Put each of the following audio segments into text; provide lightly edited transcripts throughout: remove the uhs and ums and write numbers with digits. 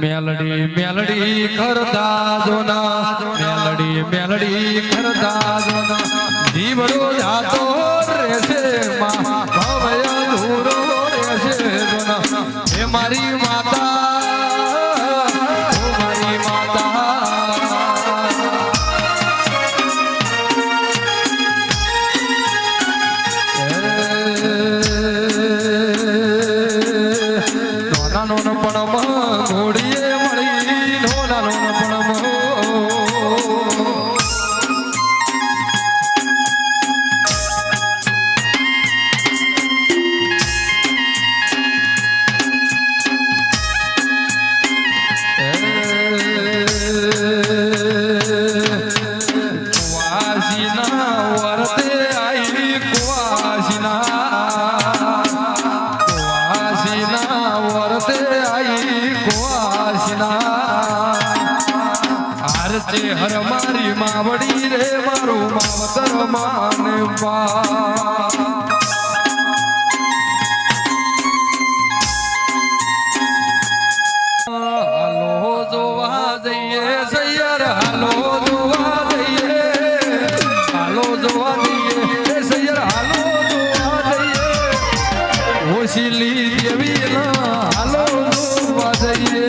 melody melody करता जोना melody melody करता जोना जीवरो जातो रेसे मा भवय दूरो रेसे जोना हे मारी माता ओ मारी माता नोना नोन पणम घोड़ी हर मारी मावड़ी रे मारू मावतर माने बा हालो जोवा जइए सैयर हालो जोवा जइए हालो जोवा जइए सैयर हालो जोवा जइए ओशिली देवी ना हालो जोवा जइए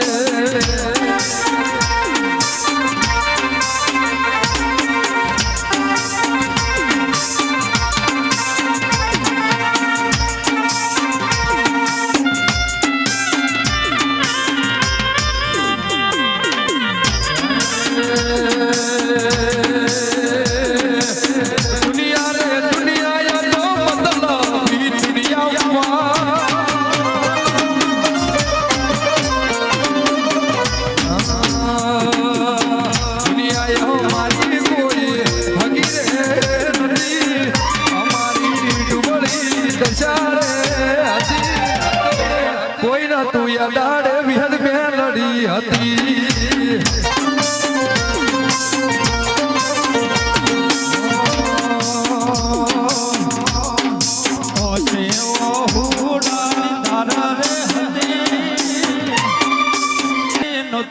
तू या दाड़े विहद में लड़ी हती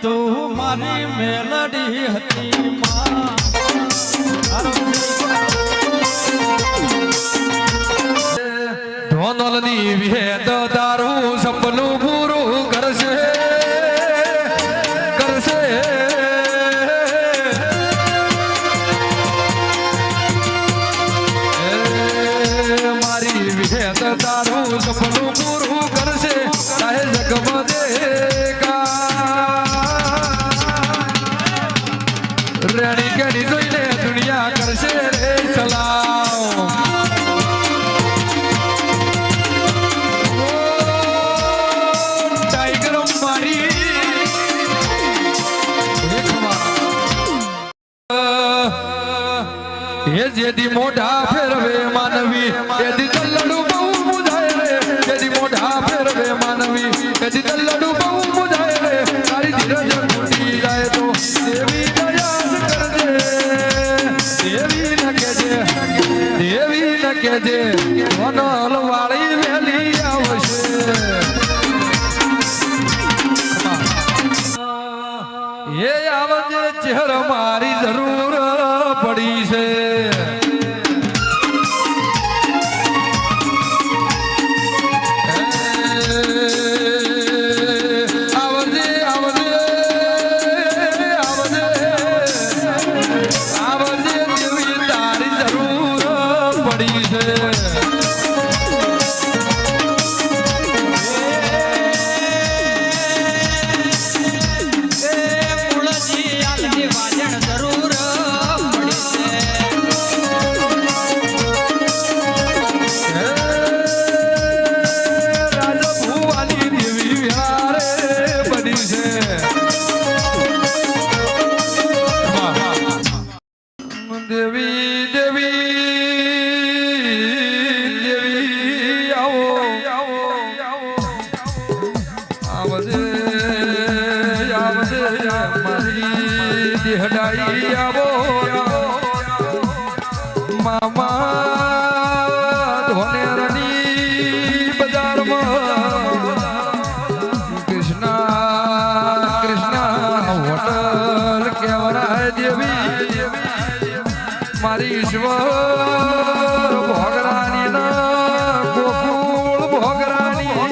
तू मारी मेलडी हती ढोंदलनी विहेद दारू सपनू पूरू करसे करसे मारी विहेद दारू सपनू સપનું પૂરું કરશે ચાહે જગમાં દેખા રેડી કેડી જોઈને દુનિયા કરશે રે સલામ ટાઈગર મારી એ જેદી મોઢા ફેરવે માનવી એદી દલ્લડું બહુ મુજાય રે જેદી મોઢા ફેરવે માનવી એદી દલ્લડું બહુ મુજાય રે તારી ધીરજ તૂટી જાય તો દેવી દયા કરજે દેવી ન કેજે વનલ વાળી વેલી આવશે એ આવજે ચહેર મારી જરૂર પડી છે આવજે આવજે આવજે આવજે દેવી તારી જરૂર પડી છે દેવી દેવી દેવી આવો આવજે આવજે મારી દેહડાઈ આવો મામા ધોનેરની બજારમાં કૃષ્ણા કૃષ્ણા હોટલ કેવરાય દેવી મારી ઈશ્વર ભોગરાની ના ગોકુળ ભોગરાની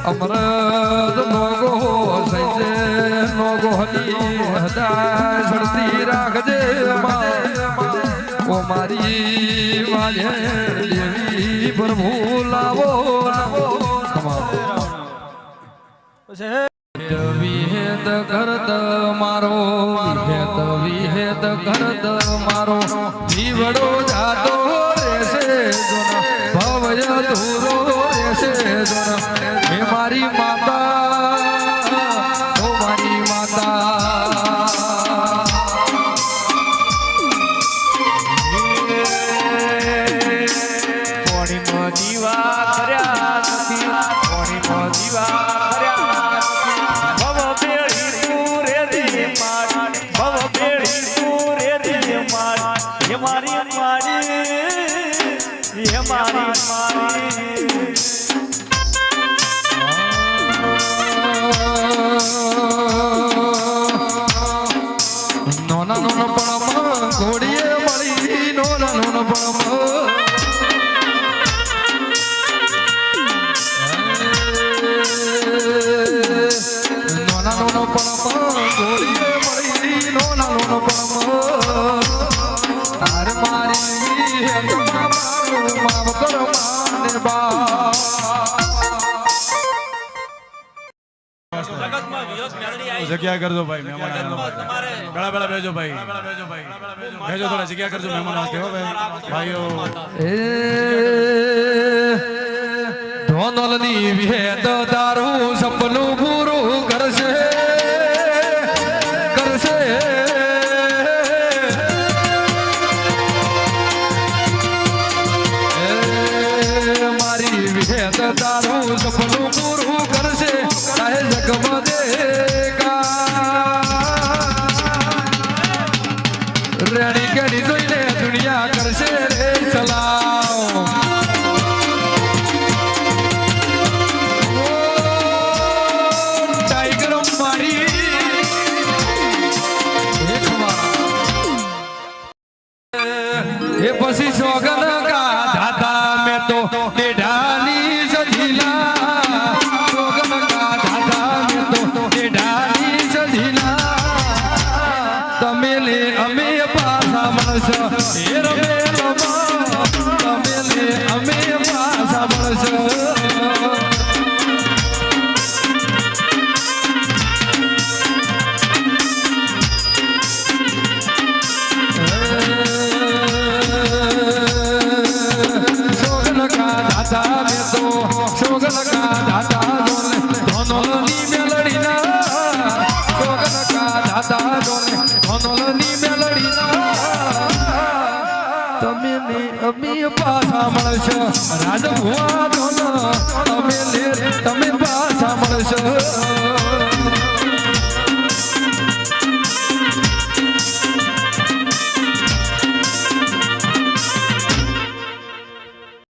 અમૃત નોગો સૈજે નોગો હની હદાય સડતી રાખજે ઓ મારી વાજે દેવી પ્રભુ લાવો વિહેત કરત મારો વિહેત કરત મારો જીવડો જાતો રહેશે ભવય ધૂરો રહેશે હે મારી માતા ઓ મારી માતા કોણીમાં દીવા કર્યા નથી કોણીમાં દીવા મારી નોના નોના પણ ઘોડીએ મળી નોના નોના પણ નોના નોનો પણ ઘોડીએ મળી નોના નોનો પણ તાર મારી માવતર માને બા જગ્યા કરજો ભાઈ મહેમાન બેડા બેડા બેજો ભાઈ બેજો થોડા જગ્યા કરજો મહેમાન વાસ્તે હો ભાઈઓ ધોનલની વિહેત તારું સપનું પૂરું કરશે કરશે મારી વિહેત તારું સપનું પૂરું કરશે ચાહે જગમાં રેડી કેડી જોઈને દુનિયા કરશે રે સલામ ટાઈગર મારી એ પછી સોગન કા દાદા મેં તો ટેઢાની સજીલા સોગન કા દાદા મેં તો ટેઢાની સજીલા તમે લે અમે પાછા મળશ એ રમે તમે લે અમે પાછા મળશ દાદા જોને ધનોલની મેલડીના તમે ને અમે પાછા મળશે રાજભુવા ધન અમે લે તમે પાછા મળશે